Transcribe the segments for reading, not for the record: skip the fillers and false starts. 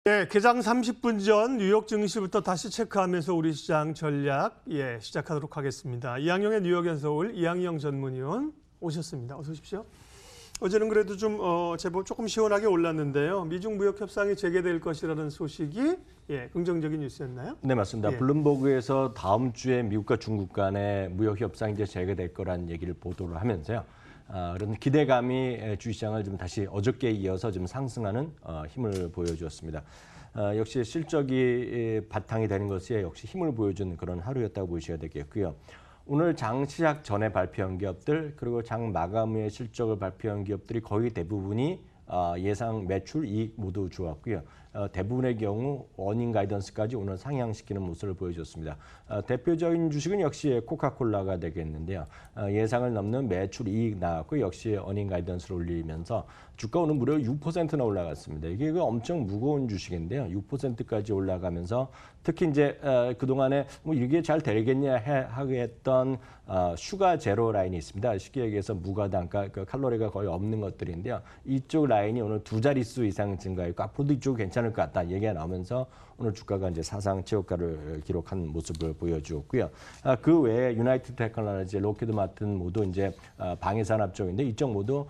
네, 개장 30분 전 뉴욕 증시부터 다시 체크하면서 우리 시장 전략 시작하도록 하겠습니다. 이항영의 뉴욕앤서울 이항영 전문위원 오셨습니다. 어서 오십시오. 어제는 그래도 좀 제법 조금 시원하게 올랐는데요. 미중 무역 협상이 재개될 것이라는 소식이 긍정적인 뉴스였나요? 네, 맞습니다. 블룸버그에서 다음 주에 미국과 중국 간의 무역 협상이 이제 재개될 거라는 얘기를 보도를 하면서요. 그런 기대감이 주시장을 좀 다시 어저께 이어서 좀 상승하는 힘을 보여주었습니다. 역시 실적이 바탕이 되는 것이 역시 힘을 보여준 그런 하루였다고 보셔야 되겠고요. 오늘 장 시작 전에 발표한 기업들 그리고 장 마감 후에 실적을 발표한 기업들이 거의 대부분이 예상 매출 이익 모두 좋았고요. 대부분의 경우 어닝 가이던스까지 오늘 상향시키는 모습을 보여줬습니다. 대표적인 주식은 역시 코카콜라가 되겠는데요. 예상을 넘는 매출 이익 나왔고 역시 어닝 가이던스를 올리면서 주가 오늘 무려 6%나 올라갔습니다. 이게 엄청 무거운 주식인데요. 6%까지 올라가면서 특히 이제 그동안에 뭐 이게 잘 되겠냐 하겠던 슈가 제로 라인이 있습니다. 쉽게 얘기해서 무가당가 칼로리가 거의 없는 것들인데요. 이쪽 라인이 오늘 두 자릿수 이상 증가했고 앞으로도 이쪽 괜찮을 것 같다 얘기가 나오면서 오늘 주가가 이제 사상 최고가를 기록한 모습을 보여주었고요. 그 외에 유나이티드 테크놀로지, 로키드 마틴 모두 이제 방위 산업 쪽인데 이쪽 모두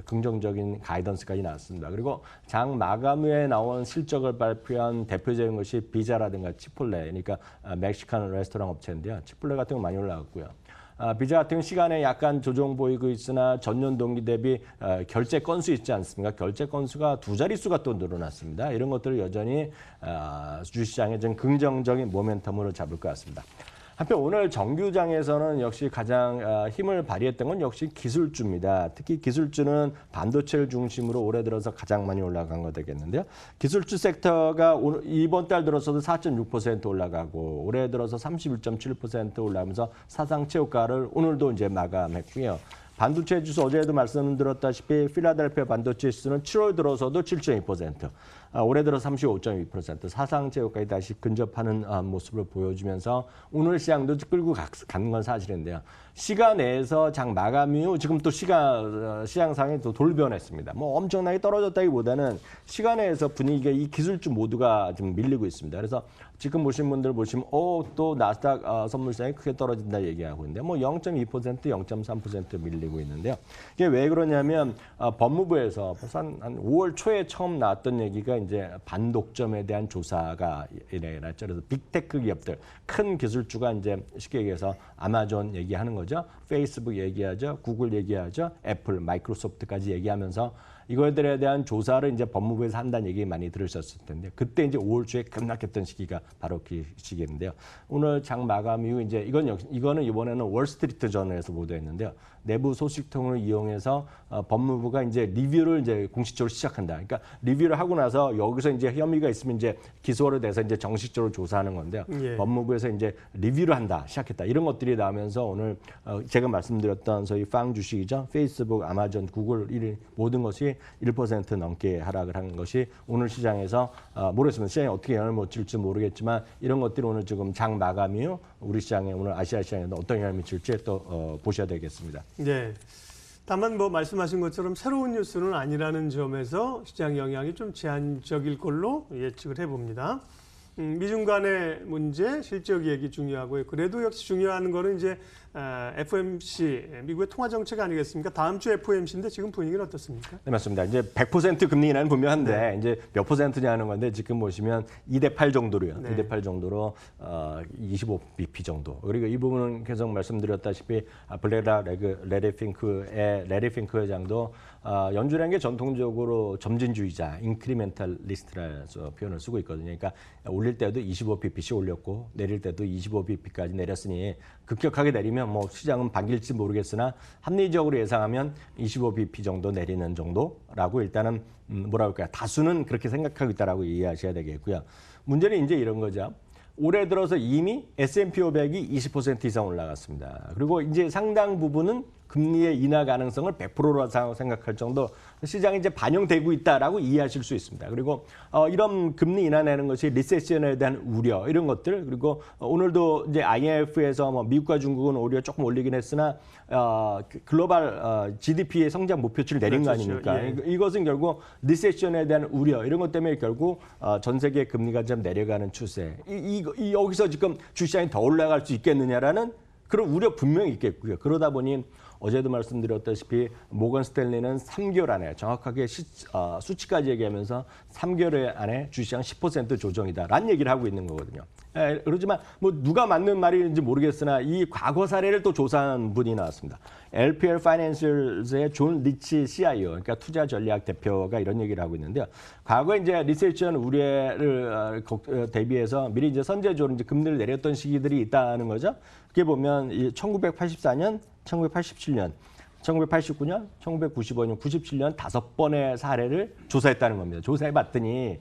긍정적인 가이던스까지 나왔습니다. 그리고 장 마감 후에 나온 실적을 발표한 대표적인 것이 비자라든가 치폴레, 그러니까 멕시칸 레스토랑 업체인데요. 치폴레 같은 거 많이 올라갔고요. 비자 같은 시간에 약간 조정 보이고 있으나 전년 동기 대비 결제 건수 있지 않습니까? 결제 건수가 두 자릿수가 또 늘어났습니다. 이런 것들을 여전히 주시장에 좀 긍정적인 모멘텀으로 잡을 것 같습니다. 한편 오늘 정규장에서는 역시 가장 힘을 발휘했던 건 역시 기술주입니다. 특히 기술주는 반도체를 중심으로 올해 들어서 가장 많이 올라간 거 되겠는데요. 기술주 섹터가 이번 달 들어서도 4.6% 올라가고 올해 들어서 31.7% 올라가면서 사상 최고가를 오늘도 이제 마감했고요. 반도체 지수 어제도 말씀드렸다시피 필라델피아 반도체 지수는 7월 들어서도 7.2%, 올해 들어 35.2% 사상 최고까지 다시 근접하는 모습을 보여주면서 오늘 시장도 끌고 가는 건 사실인데요. 시간 내에서 장 마감 이후 지금 또 시장상에 또 돌변했습니다. 뭐 엄청나게 떨어졌다기보다는 시간 내에서 분위기가 이 기술주 모두가 좀 밀리고 있습니다. 그래서 지금 보신 분들 보시면 또 나스닥 선물시장이 크게 떨어진다 얘기하고 있는데 뭐 0.2%, 0.3% 밀리고 있는데요. 이게 왜 그러냐면 법무부에서 벌써 한 5월 초에 처음 나왔던 얘기가 이제 반독점에 대한 조사가 일어났죠. 그래서 빅테크 기업들, 큰 기술주가 이제 쉽게 얘기해서 아마존 얘기하는 거죠. 페이스북 얘기하죠. 구글 얘기하죠. 애플, 마이크로소프트까지 얘기하면서 이거들에 대한 조사를 이제 법무부에서 한다는 얘기 많이 들으셨을 텐데 그때 이제 5월 초에 급락했던 시기가 바로 그 시기인데요. 오늘 장 마감 이후 이제 이거는 이번에는 월스트리트 저널에서 보도했는데요. 내부 소식통을 이용해서 법무부가 이제 리뷰를 이제 공식적으로 시작한다. 그러니까 리뷰를 하고 나서 여기서 이제 혐의가 있으면 이제 기소를 돼서 이제 정식적으로 조사하는 건데요. 법무부에서 이제 리뷰를 한다, 시작했다. 이런 것들이 나오면서 오늘 제가 말씀드렸던 소위 팡 주식이죠. 페이스북, 아마존, 구글 모든 것이 1% 넘게 하락을 한 것이 오늘 시장에서 모르겠습니다. 시장이 어떻게 영향을 미칠지 모르겠지만 이런 것들이 오늘 지금 장 마감 이후 우리 시장에 오늘 아시아 시장에도 어떤 영향을 미칠지 또 보셔야 되겠습니다. 네. 다만 뭐 말씀하신 것처럼 새로운 뉴스는 아니라는 점에서 시장 영향이 좀 제한적일 걸로 예측을 해봅니다. 미중 간의 문제, 실적 얘기 중요하고요. 그래도 역시 중요한 거는 이제 FOMC, 미국의 통화 정책 아니겠습니까? 다음 주 FOMC인데 지금 분위기는 어떻습니까? 네, 맞습니다. 이제 100% 금리 인하는 분명한데 이제 몇 퍼센트냐는 건데 지금 보시면 2대8 정도로요. 2대8 정도로 25bp 정도. 그리고 이 부분은 계속 말씀드렸다시피 블레라 레리 핑크 회장도 연준이라는 게 전통적으로 점진주의자, 인크리멘탈리스트라는 표현을 쓰고 있거든요. 그러니까 올릴 때도 25bp씩 올렸고 내릴 때도 25bp까지 내렸으니 급격하게 내리면 뭐 시장은 반길지 모르겠으나 합리적으로 예상하면 25bp 정도 내리는 정도라고 일단은 뭐라고 할까요? 다수는 그렇게 생각하고 있다라고 이해하셔야 되겠고요. 문제는 이제 이런 거죠. 올해 들어서 이미 S&P 500이 20% 이상 올라갔습니다. 그리고 이제 상당 부분은 금리의 인하 가능성을 100%라고 생각할 정도 시장이 이제 반영되고 있다라고 이해하실 수 있습니다. 그리고 이런 금리 인하 내는 것이 리세션에 대한 우려 이런 것들 그리고 오늘도 이제 IMF에서 뭐 미국과 중국은 오히려 조금 올리긴 했으나 글로벌 GDP의 성장 목표치를 내린 거 아닙니까? 예. 이것은 결국 리세션에 대한 우려 이런 것 때문에 결국 전 세계 금리가 좀 내려가는 추세. 여기서 지금 주시장이 더 올라갈 수 있겠느냐라는 그런 우려 분명히 있겠고요. 그러다 보니 어제도 말씀드렸다시피 모건 스탠리는 3개월 안에 정확하게 수치까지 얘기하면서 3개월 안에 주시장 10% 조정이다라는 얘기를 하고 있는 거거든요. 그렇지만 뭐 누가 맞는 말인지 모르겠으나 이 과거 사례를 또 조사한 분이 나왔습니다. LPL 파이낸셜스의 존 리치 CIO, 그러니까 투자 전략 대표가 이런 얘기를 하고 있는데요. 과거에 이제 리세션 우려를 대비해서 미리 이제 선제적으로 이제 금리를 내렸던 시기들이 있다는 거죠. 그게 보면 1984년, 1987년, 1989년, 1995년, 97년 5번의 사례를 조사했다는 겁니다. 조사해봤더니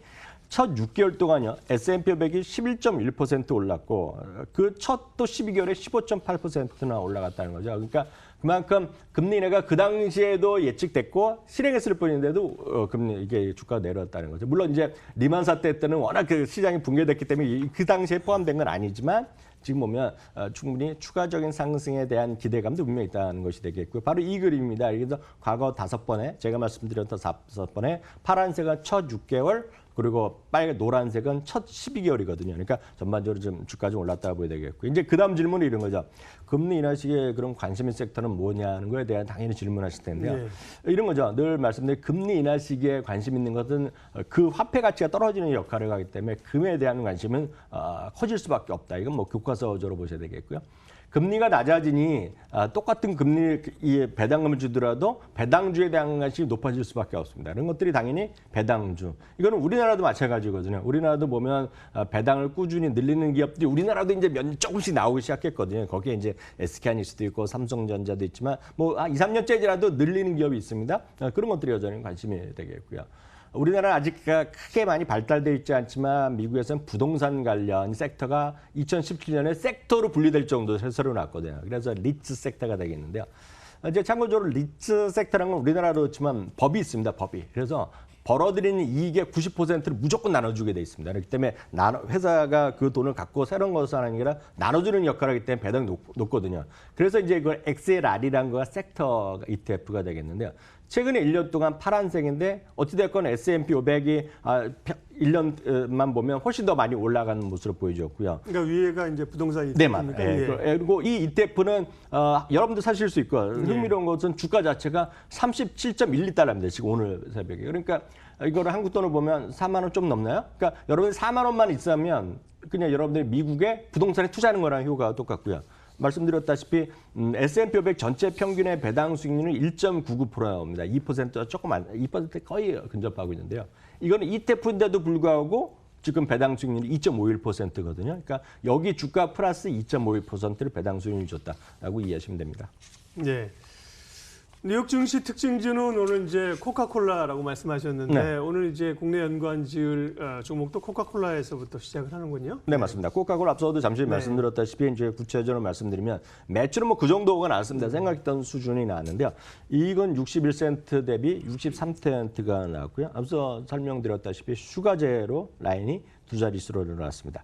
첫 6개월 동안요. S&P 500이 11.1% 올랐고 그 첫 또 12개월에 15.8%나 올라갔다는 거죠. 그러니까 그만큼 금리 인하가 그 당시에도 예측됐고 실행했을 뿐인데도 금리 이게 주가가 내려왔다는 거죠. 물론 이제 리만 사태 때는 워낙 그 시장이 붕괴됐기 때문에 그 당시에 포함된 건 아니지만 지금 보면 충분히 추가적인 상승에 대한 기대감도 분명히 있다는 것이 되겠고요. 바로 이 그림입니다. 그래서 과거 5번에 제가 말씀드렸던 5번에 파란색은 첫 6개월 그리고 빨간 노란색은 첫 12개월이거든요. 그러니까 전반적으로 좀 주가 좀 올랐다고 보야 되겠고 이제 그다음 질문이 이런 거죠. 금리 인하 시기에 그런 관심의 섹터는 뭐냐는 거에 대한 당연히 질문하실 텐데요. 네. 이런 거죠. 늘 말씀드린 금리 인하 시기에 관심 있는 것은 그 화폐 가치가 떨어지는 역할을 하기 때문에 금에 대한 관심은 커질 수밖에 없다. 이건 뭐 교과서적으로 보셔야 되겠고요. 금리가 낮아지니 똑같은 금리 배당금을 주더라도 배당주에 대한 관심이 높아질 수밖에 없습니다. 이런 것들이 당연히 배당주. 이거는 우리나라도 마찬가지거든요. 우리나라도 보면 배당을 꾸준히 늘리는 기업들이 우리나라도 이제 조금씩 나오기 시작했거든요. 거기에 이제 SK하이닉스도 있고 삼성전자도 있지만 뭐 2, 3년째라도 늘리는 기업이 있습니다. 그런 것들이 여전히 관심이 되겠고요. 우리나라는 아직 크게 많이 발달되어 있지 않지만 미국에서는 부동산 관련 섹터가 2017년에 섹터로 분리될 정도로 세서로 났거든요. 그래서 리츠 섹터가 되겠는데요. 이제 참고적으로 리츠 섹터라는 건 우리나라도 그렇지만 법이 있습니다. 법이. 그래서 벌어들이는 이익의 90%를 무조건 나눠주게 돼 있습니다. 그렇기 때문에 회사가 그 돈을 갖고 새로운 것을 하는 게 아니라 나눠주는 역할을 하기 때문에 배당이 높거든요. 그래서 이제 이걸 XLR이라는 거가 섹터 ETF가 되겠는데요. 최근에 1년 동안 파란색인데 어찌됐건 S&P 500이 1년만 보면 훨씬 더 많이 올라가는 모습을 보여줬고요. 그러니까 위에가 이제 부동산 네, ETF입니까? 맞아요. 그리고 이 ETF는 여러분들 사실 수 있고 흥미로운 것은 주가 자체가 37.12달러입니다. 지금 오늘 새벽에. 그러니까 이거를 한국 돈으로 보면 4만 원 좀 넘나요? 그러니까 여러분들 4만 원만 있으면 그냥 여러분들이 미국에 부동산에 투자하는 거랑 효과가 똑같고요. 말씀드렸다시피 S&P 500 전체 평균의 배당 수익률은 1.99%입니다. 2% 조금 안, 2% 거의 근접하고 있는데요. 이거는 ETF인데도 불구하고 지금 배당 수익률이 2.51%거든요. 그러니까 여기 주가 플러스 2.51%를 배당 수익률이 줬다라고 이해하시면 됩니다. 네. 뉴욕 증시 특징주는 오늘 이제 코카콜라라고 말씀하셨는데 네. 오늘 이제 국내 연관 지을 종목도 코카콜라에서부터 시작을 하는군요. 네, 맞습니다. 코카콜라 앞서도 잠시 말씀드렸다시피 이제 구체적으로 말씀드리면 매출은 뭐 그 정도가 나왔습니다. 생각했던 수준이 나왔는데요. 이건 61센트 대비 63센트가 나왔고요. 앞서 설명드렸다시피 슈가제로 라인이 두 자릿수로 늘어났습니다.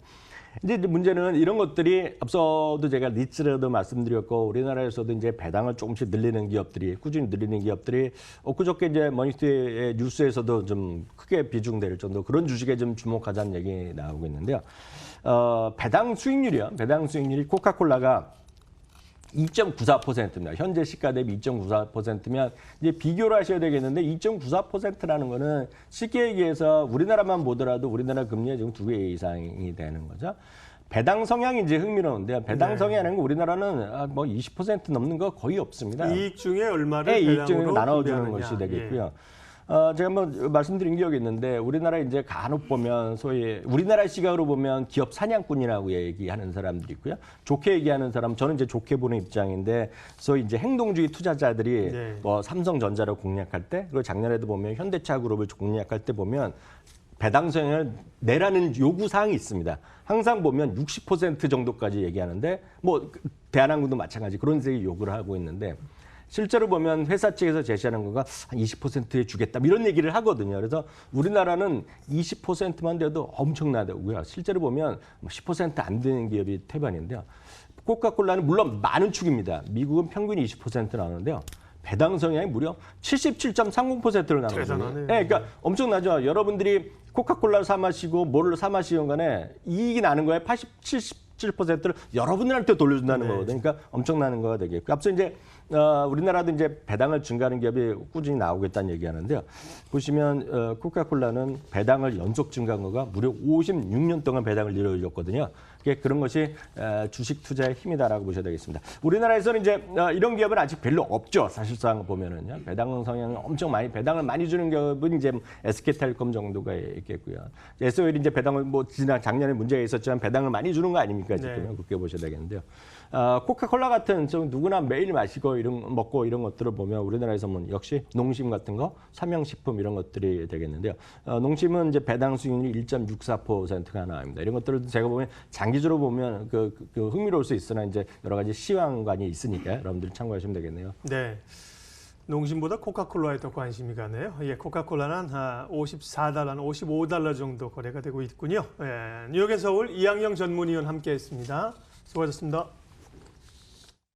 이제 문제는 이런 것들이 앞서도 제가 리츠라도 말씀드렸고 우리나라에서도 이제 배당을 조금씩 늘리는 기업들이 꾸준히 늘리는 기업들이 엊그저께 이제 머니투데이 뉴스에서도 좀 크게 비중될 정도 그런 주식에 좀 주목하자는 얘기 나오고 있는데요. 배당 수익률이요. 배당 수익률이 코카콜라가 2.94%입니다. 현재 시가 대비 2.94%면 이제 비교를 하셔야 되겠는데 2.94%라는 거는 쉽게 얘기해서 우리나라만 보더라도 우리나라 금리가 지금 2배 이상이 되는 거죠. 배당 성향이 이제 흥미로운데요. 배당 성향이라는 거 우리나라는 뭐 20% 넘는 거 거의 없습니다. 이익 중에 얼마를 이익 중에 배당으로 나눠주는 분배하느냐. 것이 되겠고요. 제가 한번 말씀드린 기억이 있는데 우리나라 이제 간혹 보면 소위 우리나라 시각으로 보면 기업 사냥꾼이라고 얘기하는 사람들이 있고요. 좋게 얘기하는 사람 저는 이제 좋게 보는 입장인데 소위 이제 행동주의 투자자들이 네. 뭐 삼성전자를 공략할 때 그리고 작년에도 보면 현대차 그룹을 공략할 때 보면 배당성을 내라는 요구 사항이 있습니다. 항상 보면 60% 정도까지 얘기하는데 뭐 대한항공도 마찬가지 그런 식의 요구를 하고 있는데 실제로 보면 회사 측에서 제시하는 거가 한 20%에 주겠다 이런 얘기를 하거든요. 그래서 우리나라는 20%만 돼도 엄청나다고요. 실제로 보면 10%안 되는 기업이 태반인데요. 코카콜라는 물론 많은 축입니다. 미국은 평균 20% 나오는데요. 배당 성향이 무려 77.30%를 나오거든요. 대단하네요. 네, 그러니까 엄청나죠. 여러분들이 코카콜라를 사 마시고 뭐를 사 마시건 간에 이익이 나는 거에 77%를 여러분들한테 돌려준다는 네. 거거든요. 그러니까 엄청나는 거가 되겠고. 앞서 이제 우리나라도 이제 배당을 증가하는 기업이 꾸준히 나오겠다는 얘기하는데요. 보시면 코카콜라는 배당을 연속 증가한 거가 무려 56년 동안 배당을 이루어졌거든요. 그런 것이 주식 투자의 힘이다라고 보셔야 되겠습니다. 우리나라에서는 이제 이런 기업은 아직 별로 없죠. 사실상 보면은요. 배당 성향 엄청 많이 배당을 많이 주는 기업은 이제 SK텔레콤 정도가 있겠고요. SOL이 이제 배당을 뭐 지난 작년에 문제가 있었지만 배당을 많이 주는 거 아닙니까 지금 네. 그렇게 보셔야 되겠는데요. 코카콜라 같은 좀 누구나 매일 마시고 먹고 이런 것들을 보면 우리나라에서 뭐 역시 농심 같은 거, 삼양식품 이런 것들이 되겠는데요. 농심은 이제 배당 수익률이 1.64%가 나옵니다. 이런 것들을 제가 보면 장기적으로 보면 그 흥미로울 수 있으나 이제 여러 가지 시황관이 있으니까 여러분들이 참고하시면 되겠네요. 네. 농심보다 코카콜라에 더 관심이 가네요. 예, 코카콜라는 54달러, 55달러 정도 거래가 되고 있군요. 예, 뉴욕의 서울 이항영 전문위원 함께했습니다. 수고하셨습니다.